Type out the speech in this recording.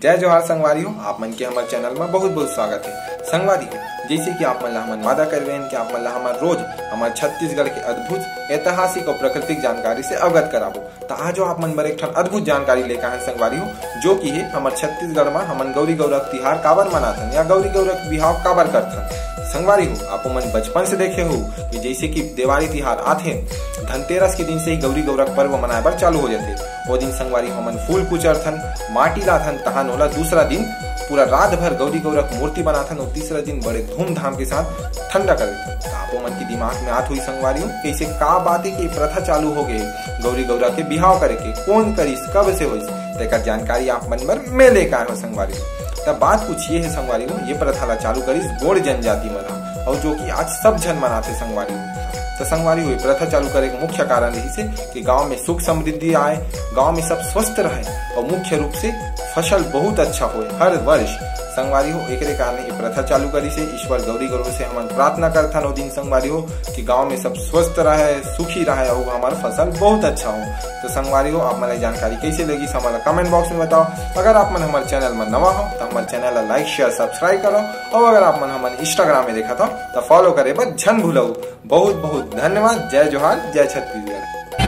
जय जोहार संगवारी हो, आप मन के हमारे चैनल में बहुत बहुत स्वागत है। संगवारी हो, जैसे कि आप मन वादा करवे कि आप मन हमारे रोज हमारे छत्तीसगढ़ के अद्भुत ऐतिहासिक और प्राकृतिक जानकारी से अवगत कराबो। तो आज आप मन बर एक अद्भुत जानकारी लेकर आए संगवारी हो, जो कि है हमारे छत्तीसगढ़ में हमन गौरी गौरव तिहार काबर मनाथन या गौरी गौरव बिहाव काबर करथन। संगवारी हो, आप मन बचपन से देखे हो कि जैसे कि दिवाली तिहार आथे, धनतेरस के दिन से ही गौरी गौरव पर्व मनाए बर चालू हो जाते। वो दिन संगवारी हमन फूल कुचरथन, माटी लाथन, तहान होला दूसरा दिन पूरा रात भर गौरी गौरव मूर्ति बनाथन और तीसरा दिन बड़े धूमधाम के साथ ठंडा कर देथन। आपो मन के दिमाग में आत हुई संगवारी हो कैसे का बात है कि प्रथा चालू हो गए गौरी गौरव के बिहाव करे के, कौन करिस, कब से होइस, तेकर जानकारी आप मन बर में लेकर आए हो संगवारी हो। तब बात कुछ ये है संगवारी हो, ये प्रथा ला चालू करिस गोड़ जनजाति मन, और जो कि आज सब जन मनाते संगवारी हो। तो संगवारी हुई प्रथा चालू करे के मुख्य कारण यही से कि गांव में सुख समृद्धि आए, गांव में सब स्वस्थ रहे और मुख्य रूप से फसल बहुत अच्छा होए हर वर्ष। संगवारी हो, एक कारण ये प्रथा चालू करी से ईश्वर गौरी गौरव से हम प्रार्थना करथन ओ दिन संगवारी हो कि गांव में सब स्वस्थ रहे, सुखी रहे और हमारा फसल बहुत अच्छा हो। तो संगवारी हो, आप मन जानकारी कैसे लगी हमारा कमेंट बॉक्स में बताओ। अगर आप मन हमारे चैनल में नवा हो तो हमारे चैनल लाइक शेयर सब्सक्राइब करो, और अगर आप मन हमारे इंस्टाग्राम में देखा था तो फॉलो करे बस झन भूलो। बहुत बहुत धन्यवाद। जय जोहार, जय छत्तीसगढ़।